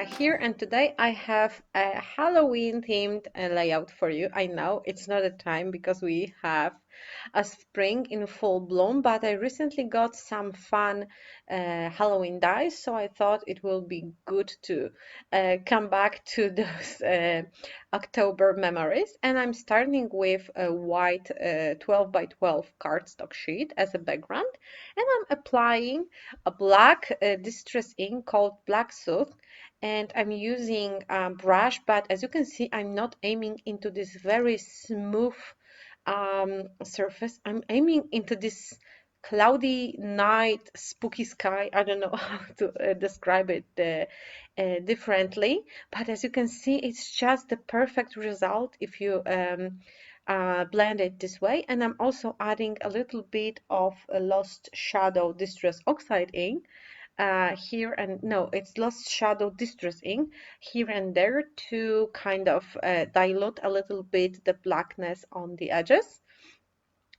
Here and today I have a Halloween themed layout for you. I know it's not a time because we have a spring in full bloom, but I recently got some fun Halloween dice, so I thought it will be good to come back to those October memories. And I'm starting with a white 12 by 12 cardstock sheet as a background, and I'm applying a black distress ink called Black Soot, and I'm using a brush, but as you can see, I'm not aiming into this very smooth surface. I'm aiming into this cloudy night, spooky sky. I don't know how to describe it differently, but as you can see, it's just the perfect result if you blend it this way. And I'm also adding a little bit of a Lost Shadow Distress Oxide ink here and no, it's Lost Shadow Distress ink here and there to kind of dilute a little bit the blackness on the edges.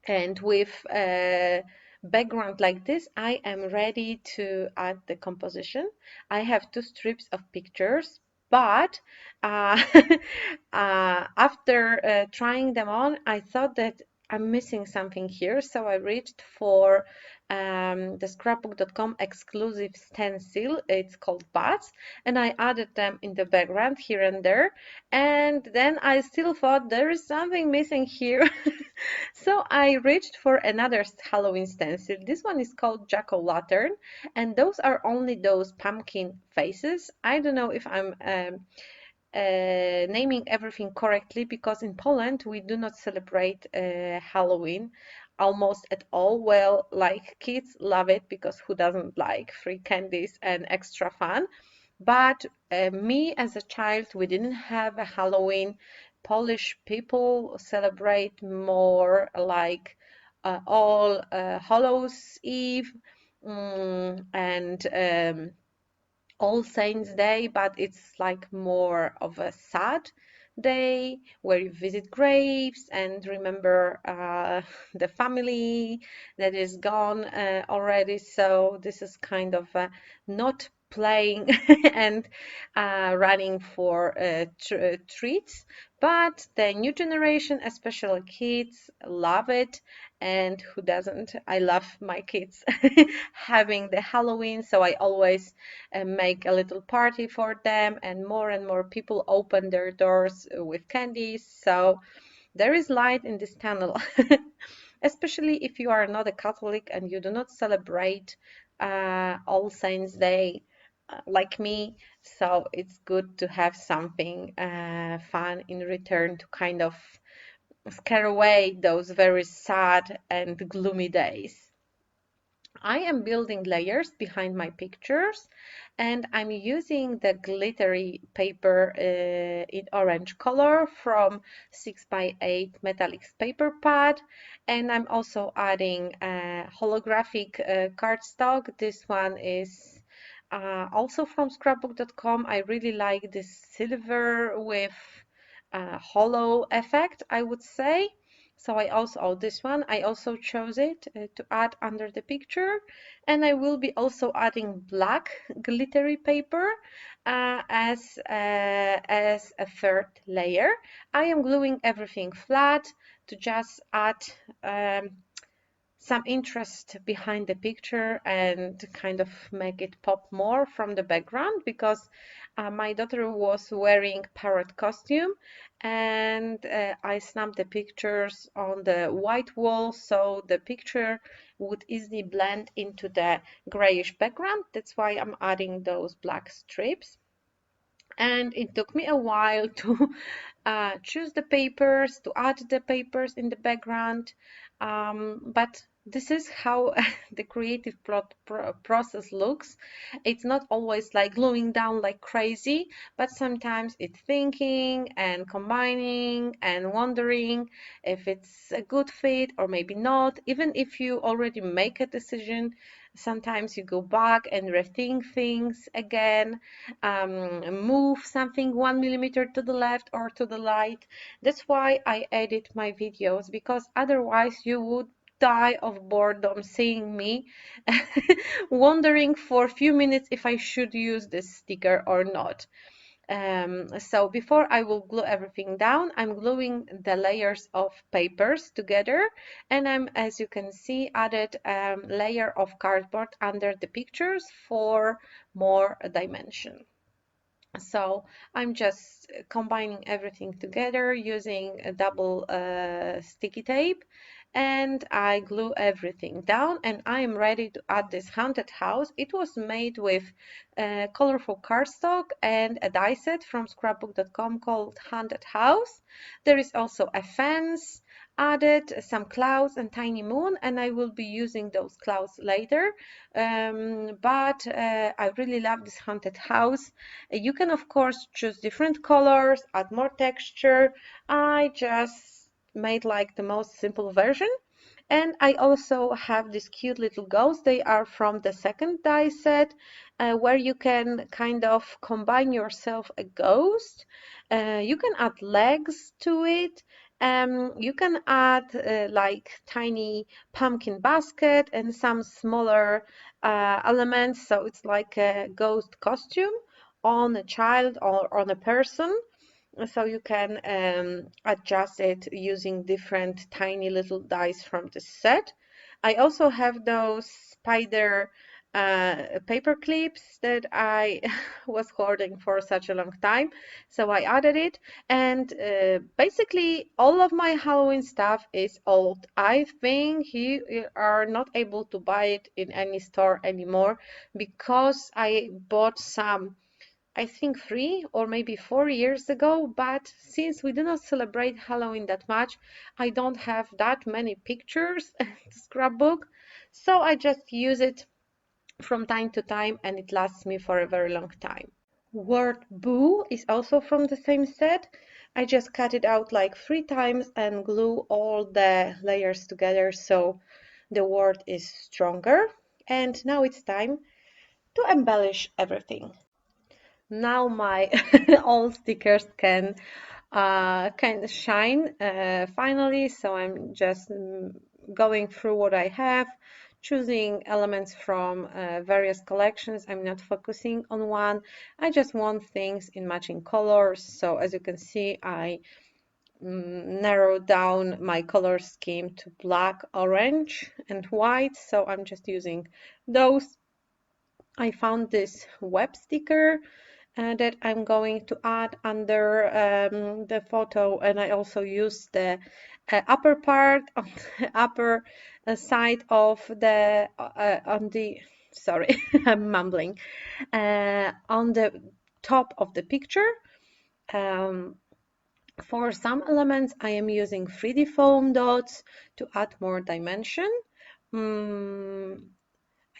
And with a background like this, I am ready to add the composition. I have two strips of pictures, but after trying them on, I thought that I'm missing something here, so I reached for the scrapbook.com exclusive stencil. It's called Bats, and I added them in the background here and there. And then I still thought there is something missing here. So I reached for another Halloween stencil. This one is called Jack-o'-lantern, and those are only those pumpkin faces. I don't know if I'm naming everything correctly, because in Poland we do not celebrate Halloween almost at all. Well, like kids love it because who doesn't like free candies and extra fun? But me as a child, we didn't have a Halloween. Polish people celebrate more like All Hallows Eve, and All Saints Day, but it's like more of a sad day where you visit graves and remember the family that is gone already. So this is kind of not playing and running for treats, but the new generation, especially kids, love it. And who doesn't? I love my kids having the Halloween, so I always make a little party for them, and more people open their doors with candies. So there is light in this tunnel, especially if you are not a Catholic and you do not celebrate All Saints Day like me. So it's good to have something fun in return to kind of scare away those very sad and gloomy days. I am building layers behind my pictures, and I'm using the glittery paper in orange color from 6 by 8 metallic paper pad, and I'm also adding holographic cardstock. This one is also from scrapbook.com. I really like this silver with hollow effect, I would say. So I also, oh, this one, I also chose it to add under the picture. And I will be also adding black glittery paper as a third layer. I am gluing everything flat to just add some interest behind the picture and kind of make it pop more from the background, because my daughter was wearing parrot costume, and I snapped the pictures on the white wall so the picture would easily blend into the grayish background. That's why I'm adding those black strips. And it took me a while to choose the papers, to add the papers in the background, but this is how the creative process looks. It's not always like gluing down like crazy, but sometimes it's thinking and combining and wondering if it's a good fit or maybe not. Even if you already make a decision, sometimes you go back and rethink things again, move something 1 millimeter to the left or to the right. That's why I edit my videos, because otherwise you would die of boredom seeing me wondering for a few minutes if I should use this sticker or not. So before I will glue everything down, I'm gluing the layers of papers together, and I'm, as you can see, added a layer of cardboard under the pictures for more dimension. So I'm just combining everything together using a double sticky tape, and I glue everything down, and I am ready to add this haunted house. It was made with colorful cardstock and a die set from scrapbook.com called Haunted House. There is also a fence added, some clouds and tiny moon, and I will be using those clouds later. But I really love this haunted house. You can, of course, choose different colors, add more texture. I just made like the most simple version. And I also have these cute little ghosts. They are from the second die set, where you can kind of combine yourself a ghost. You can add legs to it. You can add like tiny pumpkin basket and some smaller elements. So it's like a ghost costume on a child or on a person. So you can adjust it using different tiny little dice from the set. I also have those spider paper clips that I was hoarding for such a long time. So I added it, and basically all of my Halloween stuff is old. I think you are not able to buy it in any store anymore because I bought some, I think 3 or maybe 4 years ago, but since we do not celebrate Halloween that much, I don't have that many pictures to scrapbook, so I just use it from time to time and it lasts me for a very long time. Word boo is also from the same set. I just cut it out like 3 times and glue all the layers together so the word is stronger. And now it's time to embellish everything. Now my old stickers can shine finally, so I'm just going through what I have, choosing elements from various collections. I'm not focusing on one. I just want things in matching colors. So as you can see, I narrowed down my color scheme to black, orange, and white. So I'm just using those. I found this web sticker that I'm going to add under the photo, and I also use the upper part on the upper side of the on the sorry I'm mumbling on the top of the picture. Um, for some elements I am using 3D foam dots to add more dimension. Mm,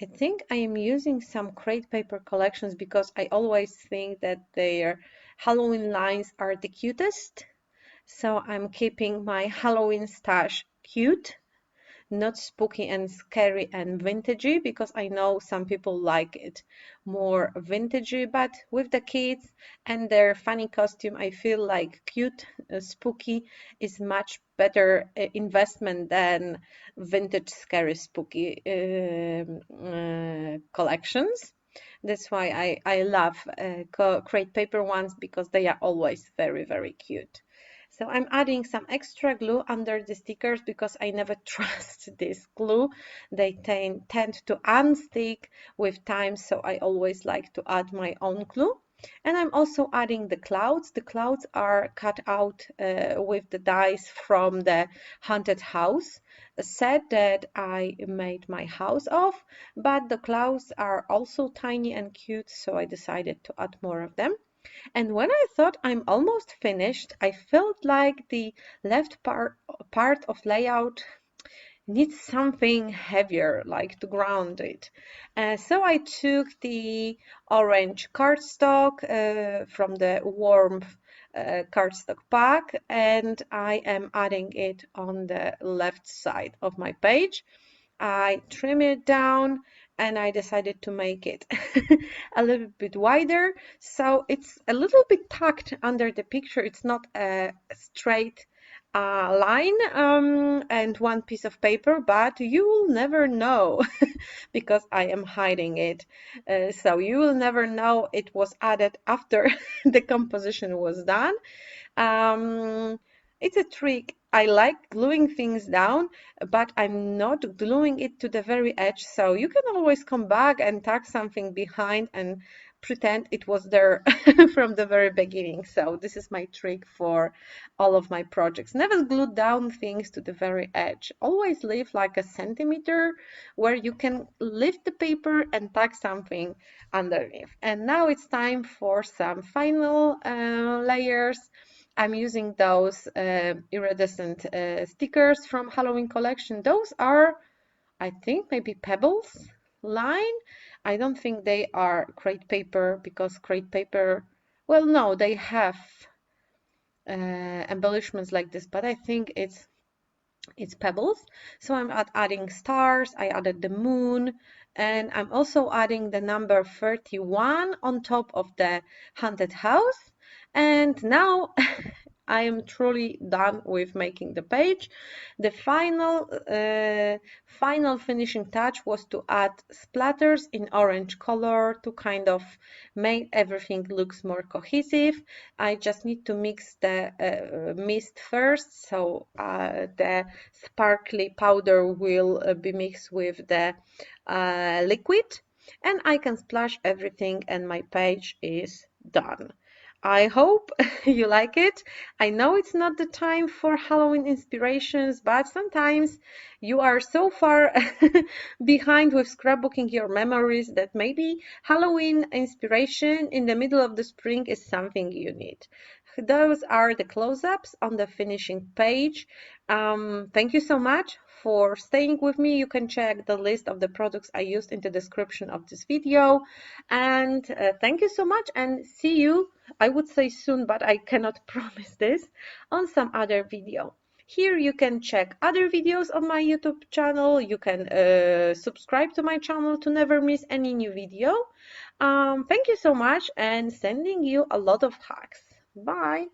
I think I am using some crate paper collections because I always think that their Halloween lines are the cutest. So I'm keeping my Halloween stash cute, not spooky and scary and vintagey, because I know some people like it more vintagey, but with the kids and their funny costume, I feel like cute, spooky is much better investment than vintage, scary, spooky collections. That's why I love crate paper ones because they are always very, very cute. So I'm adding some extra glue under the stickers because I never trust this glue. They tend to unstick with time, so I always like to add my own glue. And I'm also adding the clouds. The clouds are cut out with the dies from the haunted house set that I made my house of, but the clouds are also tiny and cute, so I decided to add more of them. And when I thought I'm almost finished, I felt like the left part of layout needs something heavier, like to ground it. So I took the orange cardstock from the warm cardstock pack, and I am adding it on the left side of my page. I trim it down and I decided to make it a little bit wider, so it's a little bit tucked under the picture. It's not a straight line and one piece of paper, but you will never know because I am hiding it. So you will never know it was added after the composition was done. Um, it's a trick. I like gluing things down, but I'm not gluing it to the very edge. So you can always come back and tack something behind and pretend it was there from the very beginning. So this is my trick for all of my projects. Never glue down things to the very edge. Always leave like a centimeter where you can lift the paper and tack something underneath. And now it's time for some final layers. I'm using those iridescent stickers from Halloween collection. Those are, I think, maybe Pebbles line. I don't think they are crepe paper because crepe paper, well, no, they have embellishments like this, but I think it's Pebbles. So I'm adding stars, I added the moon, and I'm also adding the number 31 on top of the haunted house. And now I am truly done with making the page. The final finishing touch was to add splatters in orange color to kind of make everything looks more cohesive. I just need to mix the mist first, so the sparkly powder will be mixed with the liquid, and I can splash everything and my page is done. I hope you like it. I know it's not the time for Halloween inspirations, but sometimes you are so far behind with scrapbooking your memories that maybe Halloween inspiration in the middle of the spring is something you need. Those are the close-ups on the finishing page. Thank you so much for staying with me. You can check the list of the products I used in the description of this video. And thank you so much and see you, I would say soon, but I cannot promise this, on some other video. Here you can check other videos on my YouTube channel. You can subscribe to my channel to never miss any new video. Thank you so much and sending you a lot of hugs. Bye.